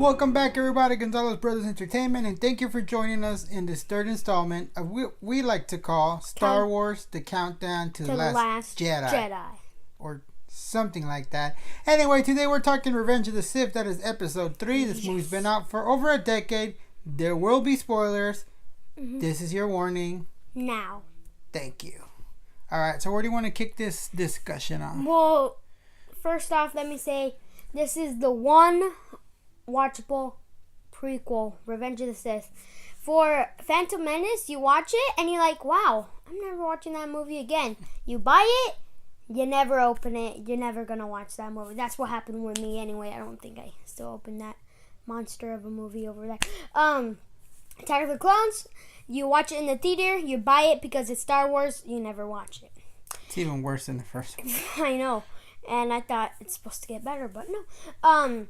Welcome back, everybody. Gonzalez Brothers Entertainment, and thank you for joining us in this third installment of what we like to call Star Wars: The Countdown to the Last Jedi, or something like that. Anyway, today we're talking Revenge of the Sith. That is Episode 3. This movie's been out for over a decade. There will be spoilers. This is your warning. Now. Thank you. All right. So where do you want to kick this discussion off? Well, first off, let me say this is the one watchable prequel, Revenge of the Sith. For Phantom Menace, you watch it and you're like, wow, I'm never watching that movie again. You buy it, you never open it, you're never gonna watch that movie. That's what happened with me anyway. I don't think I still open that monster of a movie over there. Attack of the Clones, you watch it in the theater, you buy it because it's Star Wars, you never watch it. It's even worse than the first one. I know. And I thought it's supposed to get better, but no.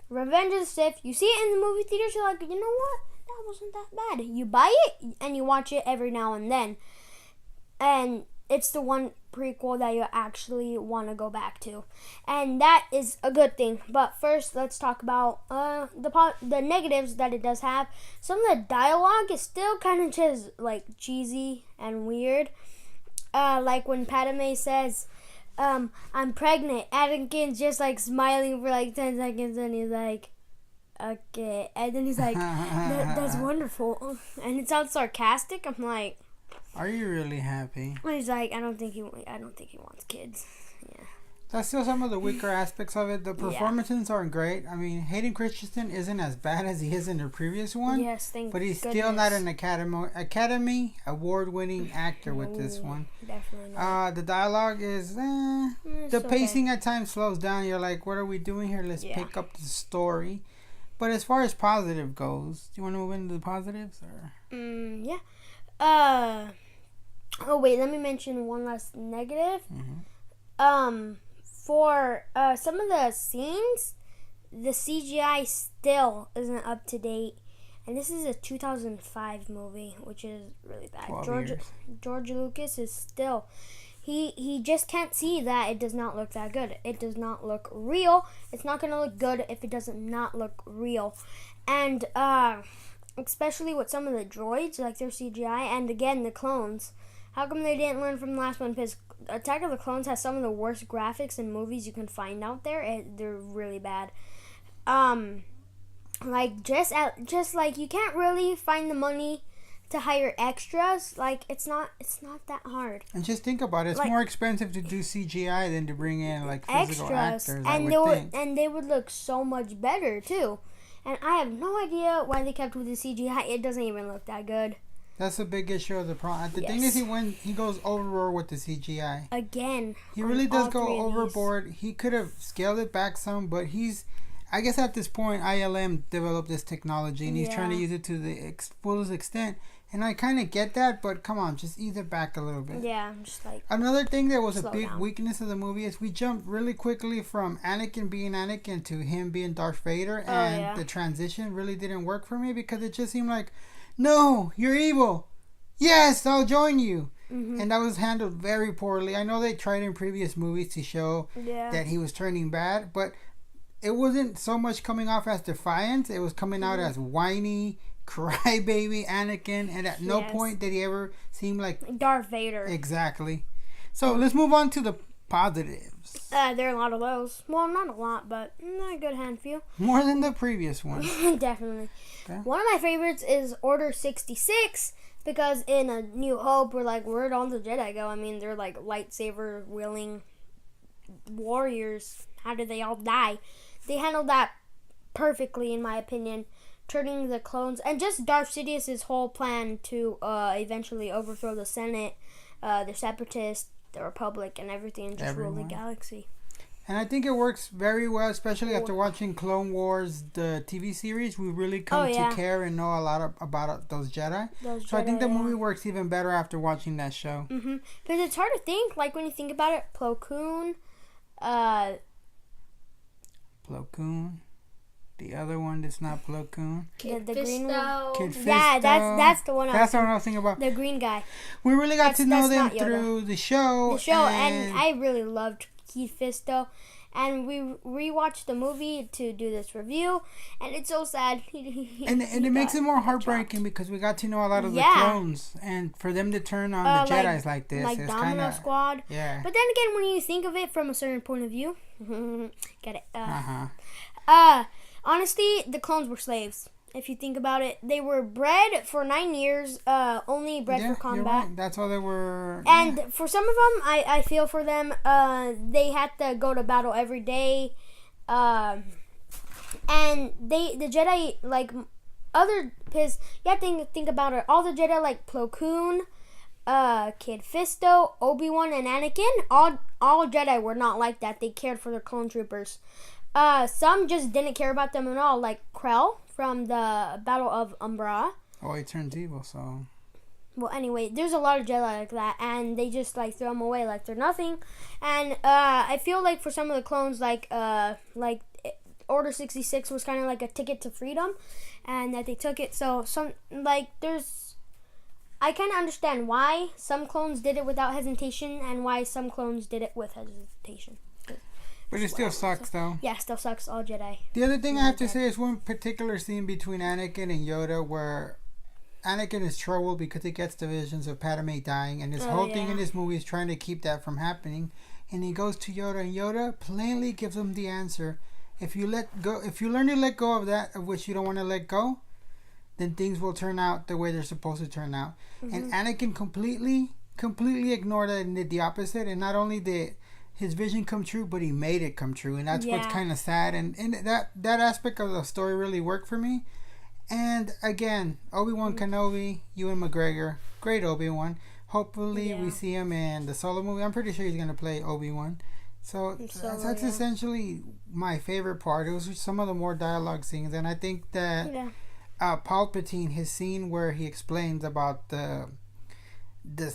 Revenge of the Sith, you see it in the movie theaters, you're like, you know what? That wasn't that bad. You buy it, and you watch it every now and then. And it's the one prequel that you actually want to go back to. And that is a good thing. But first, let's talk about the negatives that it does have. Some of the dialogue is still kind of just, like, cheesy and weird. Like when Padme says, I'm pregnant. Anakin's just like smiling for like 10 seconds and he's like, okay. And then he's like, that's wonderful. And it sounds sarcastic. I'm like, are you really happy? And he's like, I don't think he wants kids. Yeah. That's still some of the weaker aspects of it. The performances aren't great. I mean, Hayden Christensen isn't as bad as he is in the previous one. Yes, thank but he's goodness. Still not an Academy Award-winning actor with this one. Definitely not. The dialogue is, the pacing at times slows down. You're like, what are we doing here? Let's pick up the story. But as far as positive goes, do you want to move into the positives? Or? Yeah. Oh, wait, let me mention one last negative. For some of the scenes, the CGI still isn't up to date. And this is a 2005 movie, which is really bad. George Lucas is still... He just can't see that it does not look that good. It does not look real. It's not going to look good if it doesn't not look real. And especially with some of the droids, like their CGI, and again, the clones. How come they didn't learn from the last one? Because Attack of the Clones has some of the worst graphics and movies you can find out there. They're really bad. Like just like you can't really find the money to hire extras. Like it's not that hard. And just think about it. It's like, more expensive to do CGI than to bring in like physical actors. And they would look so much better too. And I have no idea why they kept with the CGI. It doesn't even look that good. That's a big issue of the problem. The thing is, he goes overboard with the CGI. Again. He really does go overboard. He could have scaled it back some, but I guess at this point, ILM developed this technology, and he's trying to use it to the fullest extent. And I kind of get that, but come on, just ease it back a little bit. Yeah, I'm just like... Another thing that was a big weakness of the movie is we jumped really quickly from Anakin being Anakin to him being Darth Vader. And the transition really didn't work for me because it just seemed like, no, you're evil. Yes, I'll join you. And that was handled very poorly. I know they tried in previous movies to show that he was turning bad, but it wasn't so much coming off as defiance. It was coming out as whiny, crybaby Anakin, and at no point did he ever seem like Darth Vader. Exactly. So let's move on to the positives. There are a lot of those. Well, not a lot, but a good handful. More than the previous one. Definitely. Okay. One of my favorites is Order 66, because in A New Hope, we're like, where'd all the Jedi go? I mean, they're like lightsaber-wielding warriors. How did they all die? They handled that perfectly, in my opinion. Turning the clones, and just Darth Sidious's whole plan to eventually overthrow the Senate, the Separatists, the Republic, and everything, and just rule the galaxy. And I think it works very well, especially after watching Clone Wars, the TV series. We really come to care and know a lot about those Jedi. So I think the movie works even better after watching that show. Because it's hard to think, like when you think about it, Plo Koon. The other one that's not Plo Koon. The green one. Kid Fisto. Yeah, that's the one. That's the one I was thinking about. The green guy. We really got to know them through the show. And I really loved Kid Fisto. and we rewatched the movie to do this review, and it's so sad. And it makes it more heartbreaking because we got to know a lot of the clones, and for them to turn on the Jedis like this, like it's Domino Squad. Yeah. But then again, when you think of it from a certain point of view, get it? Honestly, the clones were slaves. If you think about it, they were bred for 9 years, only bred for combat. Right. That's all they were. And for some of them, I feel for them. They had to go to battle every day. And the Jedi, like, because you have to think about it. All the Jedi, like Plo Koon, Kid Fisto, Obi-Wan, and Anakin, all Jedi were not like that. They cared for their clone troopers. Some just didn't care about them at all, like Krell from the Battle of Umbra. Oh, he turns evil, so... Well, anyway, there's a lot of Jedi like that, and they just, like, throw them away like they're nothing. And, I feel like for some of the clones, like Order 66 was kind of like a ticket to freedom, and that they took it. So, I kind of understand why some clones did it without hesitation, and why some clones did it with hesitation. But it still sucks, though. Yeah, still sucks. All Jedi. The other thing I have to say is one particular scene between Anakin and Yoda where Anakin is troubled because he gets the visions of Padme dying, and his whole thing in this movie is trying to keep that from happening. And he goes to Yoda, and Yoda plainly gives him the answer: if you learn to let go of that of which you don't want to let go, then things will turn out the way they're supposed to turn out. Mm-hmm. And Anakin completely ignored it and did the opposite. And not only did his vision come true, but he made it come true, and that's what's kind of sad. And that aspect of the story really worked for me. And again, Obi-Wan Kenobi, Ewan McGregor, great Obi-Wan. Hopefully we see him in the Solo movie. I'm pretty sure he's gonna play Obi-Wan. So that's essentially my favorite part. It was some of the more dialogue scenes, and I think that Palpatine, his scene where he explains about the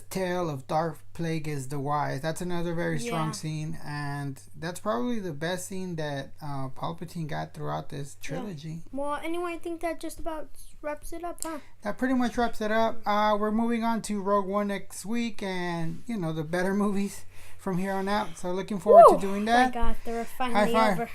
tale of Darth Plagueis the Wise. That's another very strong scene, and that's probably the best scene that Palpatine got throughout this trilogy. Yeah. Well, anyway, I think that just about wraps it up, huh? That pretty much wraps it up. We're moving on to Rogue One next week, and the better movies from here on out. So looking forward to doing that. Oh my God, they're finally over.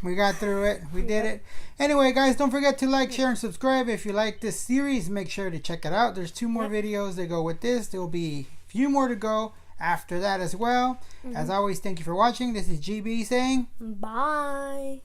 We got through it. We did it. Anyway, guys, don't forget to like, share, and subscribe. If you like this series, make sure to check it out. There's 2 more videos that go with this. There will be a few more to go after that as well. As always, thank you for watching. This is GB saying bye.